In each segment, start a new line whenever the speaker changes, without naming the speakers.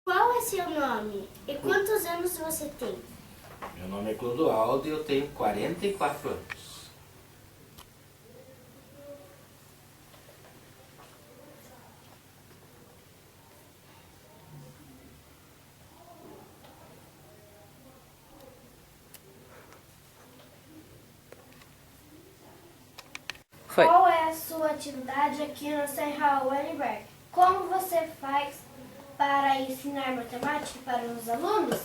Qual é seu nome e quantos anos você tem?
Meu nome é Clodoaldo e eu tenho 44 anos.
Foi.
Qual é a sua atividade aqui no Serra Wellingberg? Como você faz para ensinar matemática para os alunos?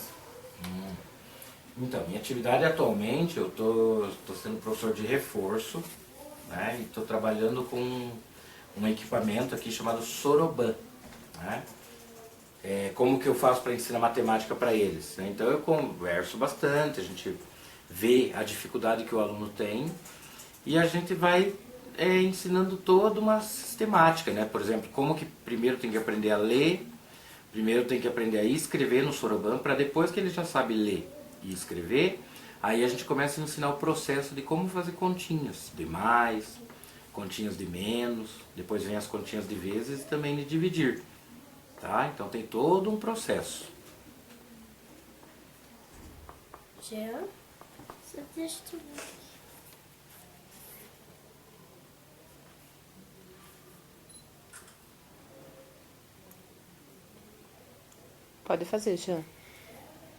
Então, minha atividade atualmente, eu tô sendo professor de reforço, né? E estou trabalhando com um equipamento aqui chamado Soroban, né? Como que eu faço para ensinar matemática para eles, né? Então eu converso bastante, a gente vê a dificuldade que o aluno tem e a gente vai ensinando toda uma sistemática, né? Por exemplo, como que primeiro tem que aprender a ler, primeiro tem que aprender a escrever no Soroban, para depois que ele já sabe ler e escrever, aí a gente começa a ensinar o processo de como fazer continhas de mais, continhas de menos, depois vem as continhas de vezes e também de dividir. Tá? Então tem todo um processo.
Já? Só deixa eu ver.
Pode fazer, Jean.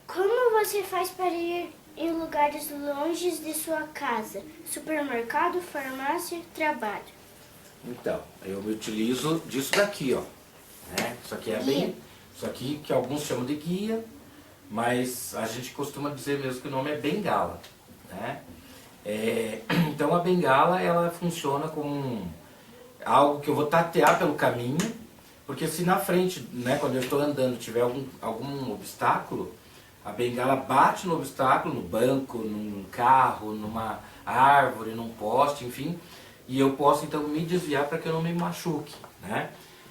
Como você faz para ir em lugares longes de sua casa? Supermercado, farmácia, trabalho.
Então, eu me utilizo disso daqui, ó. Né? Isso aqui é bem. Isso aqui que alguns chamam de guia, mas a gente costuma dizer mesmo que o nome é bengala. Né? Então a bengala ela funciona como algo que eu vou tatear pelo caminho, porque se na frente, né, quando eu estou andando, tiver algum obstáculo, a bengala bate no obstáculo, no banco, num carro, numa árvore, num poste, enfim, e eu posso então me desviar para que eu não me machuque, né?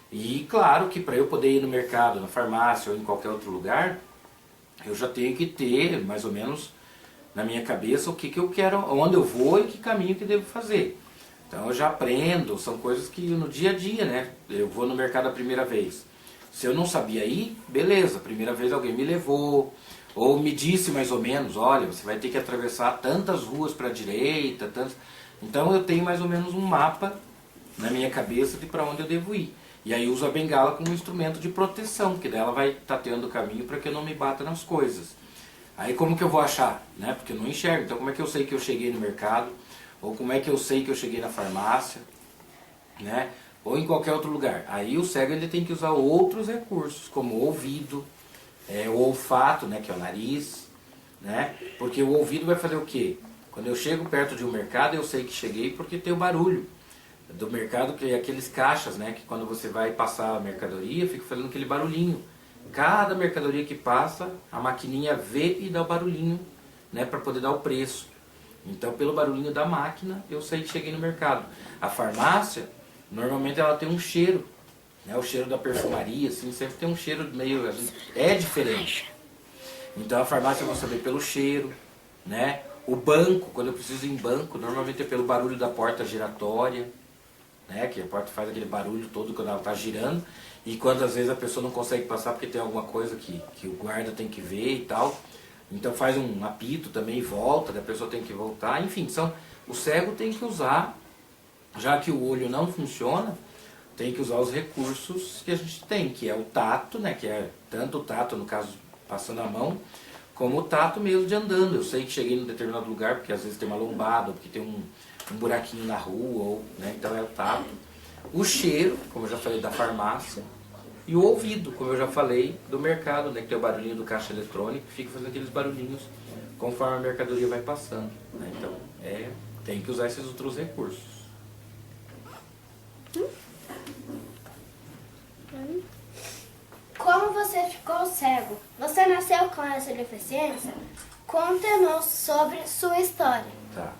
E claro que para eu poder ir no mercado, na farmácia ou em qualquer outro lugar, eu já tenho que ter mais ou menos na minha cabeça o que eu quero, onde eu vou e que caminho que devo fazer. Então eu já aprendo, são coisas que no dia a dia, né? Eu vou no mercado a primeira vez. Se eu não sabia ir, beleza, a primeira vez alguém me levou, ou me disse mais ou menos, olha, você vai ter que atravessar tantas ruas para a direita, tantas... Então eu tenho mais ou menos um mapa na minha cabeça de para onde eu devo ir. E aí uso a bengala como um instrumento de proteção, porque daí ela vai tateando o caminho para que eu não me bata nas coisas. Aí como que eu vou achar? Né? Porque eu não enxergo, então como é que eu sei que eu cheguei no mercado? Ou como é que eu sei que eu cheguei na farmácia? Né? Ou em qualquer outro lugar. Aí o cego ele tem que usar outros recursos, como o ouvido, o olfato, né, que é o nariz, né? Porque o ouvido vai fazer o quê? Quando eu chego perto de um mercado, eu sei que cheguei porque tem o barulho do mercado, que é aqueles caixas, né, que quando você vai passar a mercadoria, fica fazendo aquele barulhinho. Cada mercadoria que passa, a maquininha vê e dá o barulhinho, né, para poder dar o preço. Então, pelo barulhinho da máquina, eu sei que cheguei no mercado. A farmácia, normalmente ela tem um cheiro, né, o cheiro da perfumaria, assim, sempre tem um cheiro meio... É diferente. Então, a farmácia eu vou saber pelo cheiro, né? O banco, quando eu preciso ir em banco, normalmente é pelo barulho da porta giratória, né? Que a porta faz aquele barulho todo quando ela está girando. E quando às vezes a pessoa não consegue passar porque tem alguma coisa que o guarda tem que ver e tal. Então faz um apito também e volta, a pessoa tem que voltar. Enfim, o cego tem que usar, já que o olho não funciona, tem que usar os recursos que a gente tem, que é o tato, né? Que é tanto o tato, no caso, passando a mão, como o tato mesmo de andando. Eu sei que cheguei em um determinado lugar, porque às vezes tem uma lombada, ou porque tem um buraquinho na rua, ou, né? Então é o tato. O cheiro, como eu já falei, da farmácia. E o ouvido, como eu já falei, do mercado, né? Que tem o barulhinho do caixa eletrônico, que fica fazendo aqueles barulhinhos conforme a mercadoria vai passando. Né? Então, tem que usar esses outros recursos.
Como você ficou cego? Você nasceu com essa deficiência? Conte-nos sobre sua história.
Tá.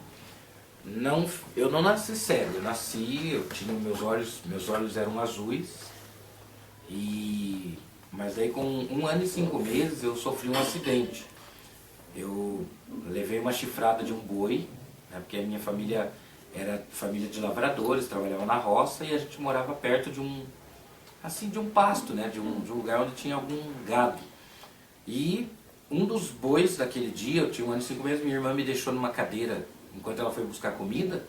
Não, eu não nasci cego, eu tinha meus olhos eram azuis, mas aí com 1 ano e 5 meses eu sofri um acidente. Eu levei uma chifrada de um boi, né, porque a minha família era família de lavradores, trabalhava na roça e a gente morava perto assim, de um pasto, né? De um lugar onde tinha algum gado. E um dos bois daquele dia, eu tinha 1 ano e 5 meses, minha irmã me deixou numa cadeira enquanto ela foi buscar comida.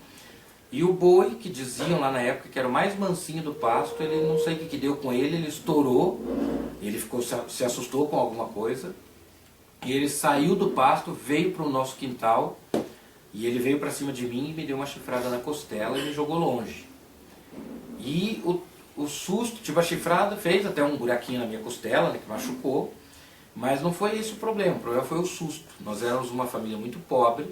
E o boi, que diziam lá na época que era o mais mansinho do pasto, ele não sei o que deu com ele estourou, ele se assustou com alguma coisa. E ele saiu do pasto, veio para o nosso quintal, e ele veio para cima de mim e me deu uma chifrada na costela e me jogou longe. E o susto, tipo, a chifrada fez até um buraquinho na minha costela, né, que machucou, mas não foi esse o problema foi o susto. Nós éramos uma família muito pobre,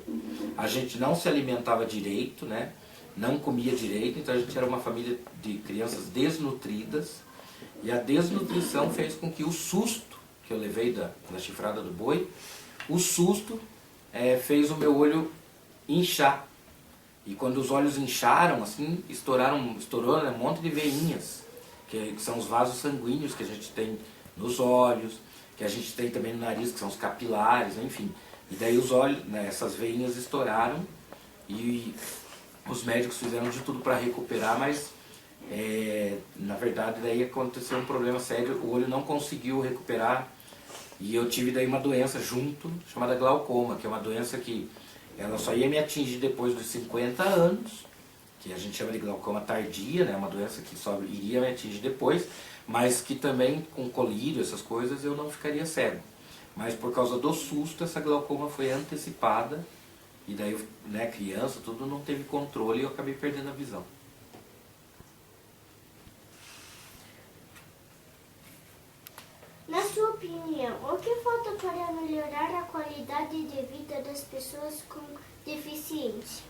a gente não se alimentava direito, né, não comia direito, então a gente era uma família de crianças desnutridas, e a desnutrição fez com que o susto que eu levei da chifrada do boi, o susto fez o meu olho inchar. E quando os olhos incharam, assim, estourou, né, um monte de veinhas, que são os vasos sanguíneos que a gente tem nos olhos, que a gente tem também no nariz, que são os capilares, enfim. E daí os olhos, né, essas veinhas estouraram e os médicos fizeram de tudo para recuperar, mas na verdade daí aconteceu um problema sério, o olho não conseguiu recuperar e eu tive daí uma doença junto, chamada glaucoma, que é uma doença que ela só ia me atingir depois dos 50 anos, que a gente chama de glaucoma tardia, né? Uma doença que só iria me atingir depois, mas que também com colírio, essas coisas, eu não ficaria cego. Mas por causa do susto, essa glaucoma foi antecipada, e daí, né, criança, tudo não teve controle e eu acabei perdendo a visão.
Na sua opinião, o que falta para melhorar a qualidade de vida das pessoas com deficiência?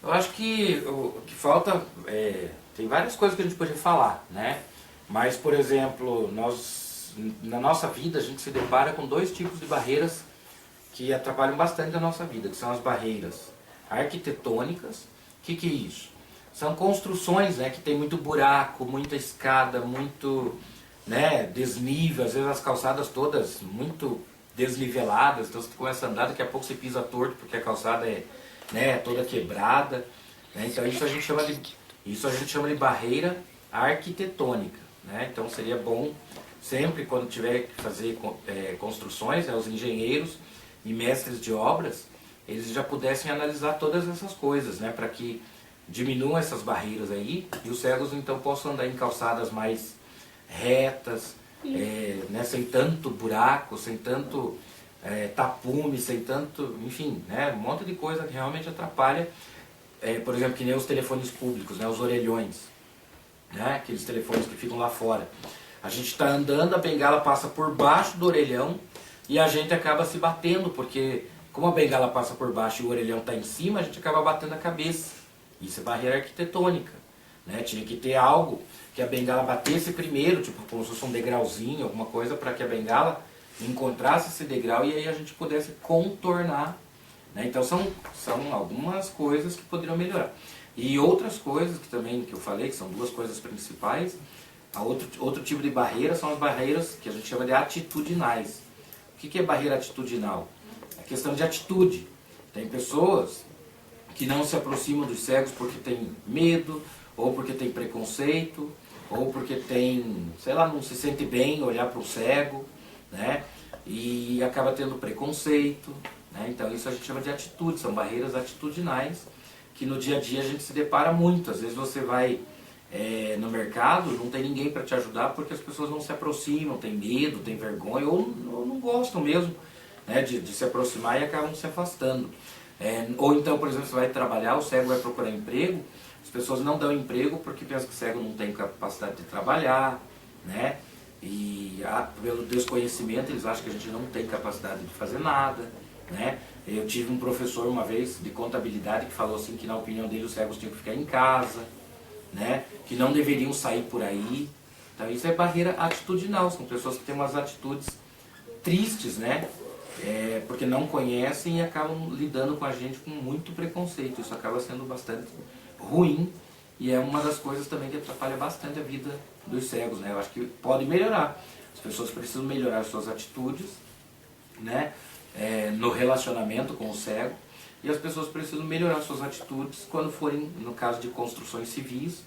Eu acho que o que falta, tem várias coisas que a gente poderia falar, né? Mas, por exemplo, na nossa vida a gente se depara com 2 tipos de barreiras que atrapalham bastante a nossa vida, que são as barreiras arquitetônicas. O que é isso? São construções, né, que tem muito buraco, muita escada, muito, né, desnível, às vezes as calçadas todas muito desniveladas, então você começa a andar, daqui a pouco você pisa torto porque a calçada né, toda quebrada, né? Então isso a gente chama de barreira arquitetônica, né? Então seria bom sempre quando tiver que fazer construções, né, os engenheiros e mestres de obras, eles já pudessem analisar todas essas coisas, né, para que diminuam essas barreiras aí e os cegos então possam andar em calçadas mais retas, né, sem tanto buraco, sem tanto tapume, sem tanto, enfim, né, um monte de coisa que realmente atrapalha, por exemplo, que nem os telefones públicos, né, os orelhões, né, aqueles telefones que ficam lá fora. A gente está andando, a bengala passa por baixo do orelhão e a gente acaba se batendo, porque como a bengala passa por baixo e o orelhão está em cima, a gente acaba batendo a cabeça. Isso é barreira arquitetônica, né? Tinha que ter algo que a bengala batesse primeiro, tipo como se fosse um degrauzinho, alguma coisa, para que a bengala encontrasse esse degrau e aí a gente pudesse contornar, né? Então são algumas coisas que poderiam melhorar. E outras coisas que também que eu falei, que são 2 coisas principais, outro tipo de barreira são as barreiras que a gente chama de atitudinais. O que é barreira atitudinal? É questão de atitude. Tem pessoas que não se aproximam dos cegos porque tem medo, ou porque tem preconceito, ou porque tem, sei lá, não se sente bem olhar para o cego, né? E acaba tendo preconceito, né? Então isso a gente chama de atitude, são barreiras atitudinais que no dia a dia a gente se depara muito. Às vezes você vai no mercado, não tem ninguém para te ajudar porque as pessoas não se aproximam, tem medo, tem vergonha, ou não gostam mesmo, né, de se aproximar e acabam se afastando. Ou então, por exemplo, você vai trabalhar, o cego vai procurar emprego, as pessoas não dão emprego porque pensam que o cego não tem capacidade de trabalhar, né? E pelo desconhecimento eles acham que a gente não tem capacidade de fazer nada, né? Eu tive um professor uma vez de contabilidade que falou assim que na opinião dele os cegos tinham que ficar em casa, né? Que não deveriam sair por aí. Então isso é barreira atitudinal, são pessoas que têm umas atitudes tristes, né? Porque não conhecem e acabam lidando com a gente com muito preconceito. Isso acaba sendo bastante ruim e é uma das coisas também que atrapalha bastante a vida dos cegos, né? Eu acho que pode melhorar. As pessoas precisam melhorar as suas atitudes, né? No relacionamento com o cego, e as pessoas precisam melhorar suas atitudes quando forem, no caso de construções civis,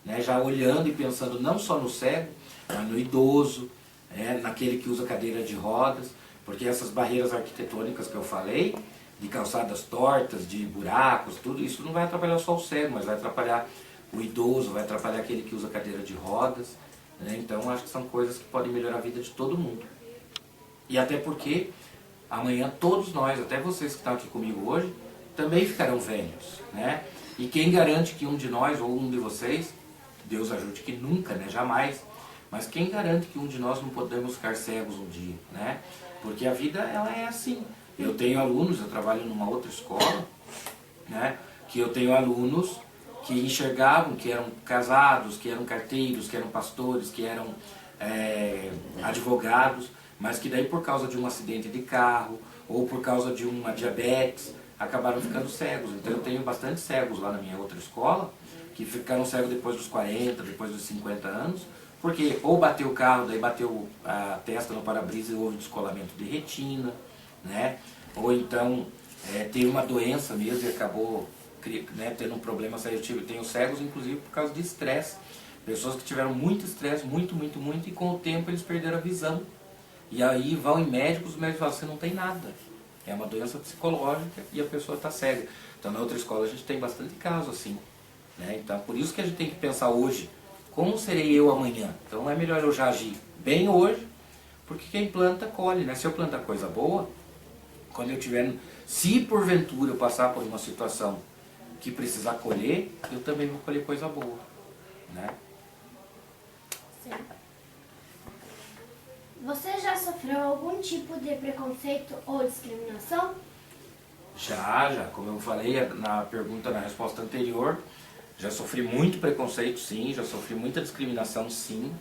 né, já olhando e pensando não só no cego, mas no idoso, naquele que usa cadeira de rodas, porque essas barreiras arquitetônicas que eu falei, de calçadas tortas, de buracos, tudo isso não vai atrapalhar só o cego, mas vai atrapalhar o idoso, vai atrapalhar aquele que usa cadeira de rodas, né? Então acho que são coisas que podem melhorar a vida de todo mundo. E até porque amanhã todos nós, até vocês que estão aqui comigo hoje, também ficarão velhos, né? E quem garante que um de nós ou um de vocês, Deus ajude que nunca, né? Jamais. Mas quem garante que um de nós não podemos ficar cegos um dia, né? Porque a vida, ela é assim. Eu tenho alunos, eu trabalho numa outra escola, né? Que eu tenho alunos que enxergavam, que eram casados, que eram carteiros, que eram pastores, que eram advogados, mas que daí por causa de um acidente de carro ou por causa de uma diabetes, acabaram ficando cegos. Então eu tenho bastante cegos lá na minha outra escola, que ficaram cegos depois dos 40, depois dos 50 anos, porque ou bateu o carro, daí bateu a testa no para-brisa e houve descolamento de retina, né? Ou então teve uma doença mesmo e acabou, né, tendo um problema. Eu tenho cegos inclusive por causa de estresse. Pessoas que tiveram muito estresse, muito, e com o tempo eles perderam a visão. E aí vão em médicos, os médicos falam, você não tem nada. É uma doença psicológica e a pessoa está cega. Então na outra escola a gente tem bastante caso assim, né? Então por isso que a gente tem que pensar hoje, como serei eu amanhã? Então é melhor eu já agir bem hoje, porque quem planta colhe, né? Se eu plantar coisa boa, quando eu tiver, se porventura eu passar por uma situação que precisar colher, eu também vou colher coisa boa, né?
Certo. Você já sofreu algum tipo de preconceito ou discriminação?
Já, como eu falei na resposta anterior, já sofri muito preconceito, sim, já sofri muita discriminação, sim.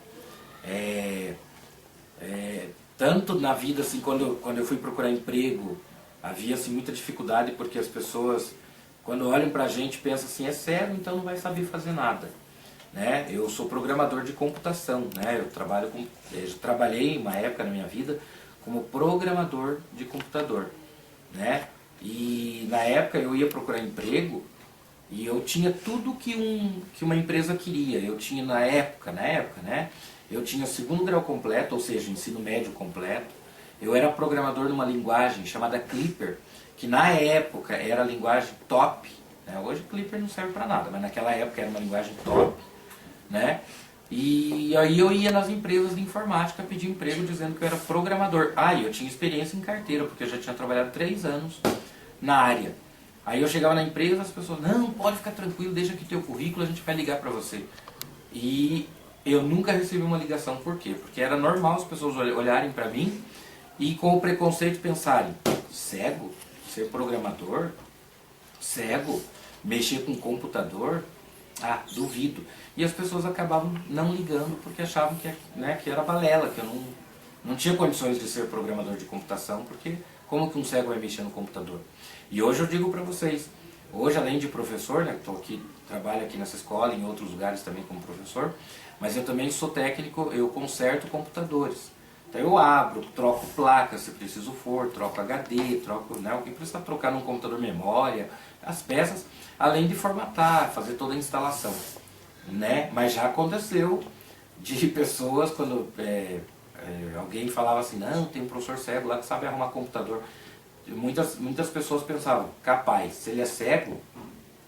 Tanto na vida, assim, quando eu fui procurar emprego, havia assim, muita dificuldade, porque as pessoas, quando olham pra gente, pensam assim, é cego, então não vai saber fazer nada. Né? Eu sou programador de computação, né? Eu trabalhei uma época na minha vida como programador de computador, né? E na época eu ia procurar emprego e eu tinha tudo que uma empresa queria. Eu tinha na época, né? Eu tinha segundo grau completo, ou seja, ensino médio completo. Eu era programador numa linguagem chamada Clipper, que na época era a linguagem top, né? Hoje Clipper não serve para nada, mas naquela época era uma linguagem top, né? E aí eu ia nas empresas de informática pedir emprego dizendo que eu era programador. E eu tinha experiência em carteira, porque eu já tinha trabalhado 3 anos na área. Aí eu chegava na empresa, as pessoas, não, pode ficar tranquilo, deixa aqui teu currículo, a gente vai ligar para você. E eu nunca recebi uma ligação, por quê? Porque era normal as pessoas olharem para mim e com o preconceito pensarem, cego? Ser programador? Cego? Mexer com computador? Duvido. E as pessoas acabavam não ligando porque achavam que era balela, que eu não tinha condições de ser programador de computação, porque como que um cego vai mexer no computador? E hoje eu digo para vocês, hoje além de professor, né, trabalho aqui nessa escola, em outros lugares também como professor, mas eu também sou técnico, eu conserto computadores. Então eu abro, troco placa se preciso for, troco HD, troco, né, o que precisa trocar num computador memória, as peças, além de formatar, fazer toda a instalação, né? Mas já aconteceu de pessoas, quando alguém falava assim, não, tem um professor cego lá que sabe arrumar computador. Muitas pessoas pensavam, capaz, se ele é cego,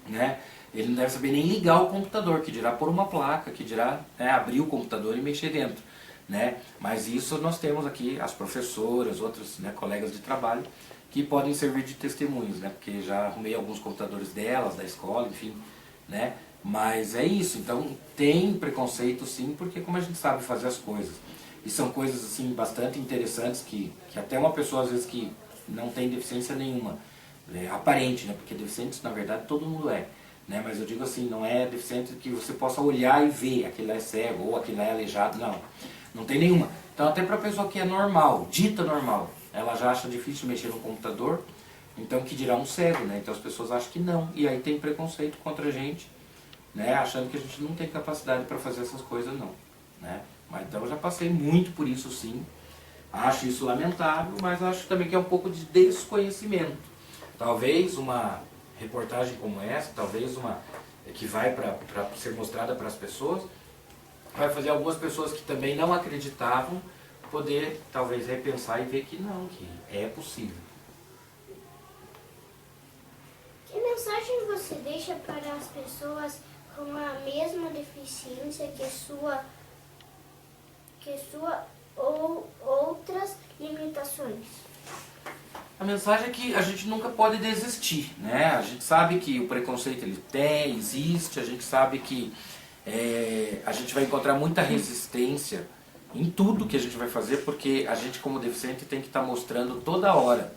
né, ele não deve saber nem ligar o computador, que dirá pôr uma placa, que dirá, né, abrir o computador e mexer dentro, né? Mas isso nós temos aqui as professoras, outros, né, colegas de trabalho, que podem servir de testemunhos, né? Porque já arrumei alguns computadores delas, da escola, enfim, né? Mas é isso, então tem preconceito sim, porque como a gente sabe fazer as coisas. E são coisas assim bastante interessantes que até uma pessoa às vezes que não tem deficiência nenhuma, aparente, né? Porque deficiente na verdade todo mundo é, né? Mas eu digo assim, não é deficiente que você possa olhar e ver, aquele lá é cego ou aquele lá é aleijado, não tem nenhuma. Então até para a pessoa que é normal, dita normal, ela já acha difícil mexer no computador, então que dirá um cego, né? Então as pessoas acham que não, e aí tem preconceito contra a gente, né? Achando que a gente não tem capacidade para fazer essas coisas não, né? Mas então eu já passei muito por isso sim, acho isso lamentável, mas acho também que é um pouco de desconhecimento. Talvez uma reportagem como essa, talvez que vai para ser mostrada para as pessoas, vai fazer algumas pessoas que também não acreditavam poder talvez repensar e ver que não, que é possível.
Que mensagem você deixa para as pessoas com a mesma deficiência que sua ou outras limitações?
A mensagem é que a gente nunca pode desistir, né? A gente sabe que o preconceito ele existe, a gente sabe que a gente vai encontrar muita resistência em tudo que a gente vai fazer, porque a gente como deficiente tem que estar mostrando toda hora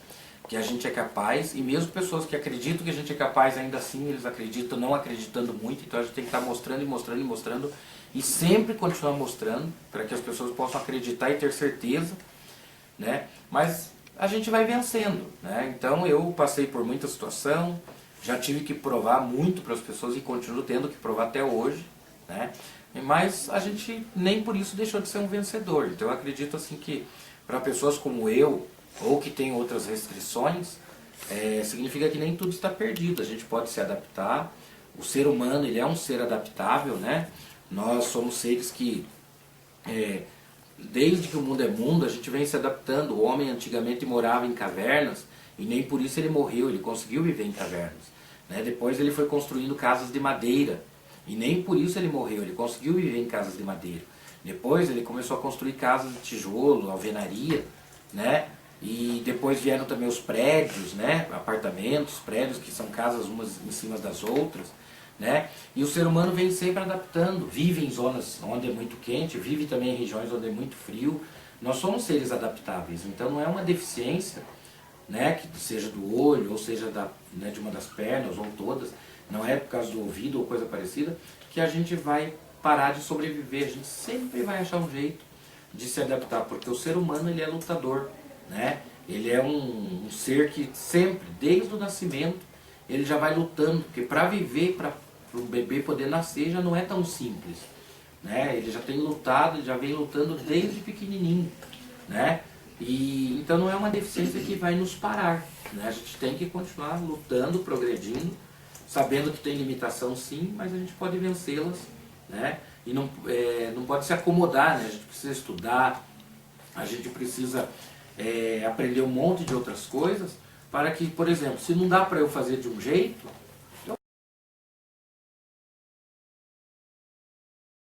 que a gente é capaz, e mesmo pessoas que acreditam que a gente é capaz, ainda assim eles acreditam, não acreditando muito, então a gente tem que estar mostrando e mostrando e mostrando, e sempre continuar mostrando, para que as pessoas possam acreditar e ter certeza, né? Mas a gente vai vencendo, né? Então eu passei por muita situação, já tive que provar muito para as pessoas e continuo tendo que provar até hoje, né? Mas a gente nem por isso deixou de ser um vencedor. Então eu acredito assim que para pessoas como eu, ou que tem outras restrições, significa que nem tudo está perdido. A gente pode se adaptar. O ser humano ele é um ser adaptável, né? Nós somos seres que desde que o mundo é mundo, a gente vem se adaptando. O homem antigamente morava em cavernas e nem por isso ele morreu, ele conseguiu viver em cavernas, né? Depois ele foi construindo casas de madeira e nem por isso ele morreu, ele conseguiu viver em casas de madeira. Depois ele começou a construir casas de tijolo, alvenaria, né? E depois vieram também os prédios, né? Apartamentos, prédios que são casas umas em cima das outras, né? E o ser humano vem sempre adaptando, vive em zonas onde é muito quente, vive também em regiões onde é muito frio. Nós somos seres adaptáveis, então não é uma deficiência, né, que seja do olho, ou seja né, de uma das pernas, ou todas, não é por causa do ouvido ou coisa parecida, que a gente vai parar de sobreviver. A gente sempre vai achar um jeito de se adaptar, porque o ser humano ele é lutador, né? Ele é um ser que sempre, desde o nascimento, ele já vai lutando, porque para viver, para o bebê poder nascer já não é tão simples, né? Ele já tem lutado, ele já vem lutando desde pequenininho, né? E então não é uma deficiência que vai nos parar, né? A gente tem que continuar lutando, progredindo, sabendo que tem limitação sim, mas a gente pode vencê-las, né? E não pode se acomodar, né? A gente precisa estudar, a gente precisa aprender um monte de outras coisas, para que, por exemplo, se não dá para eu fazer de um jeito,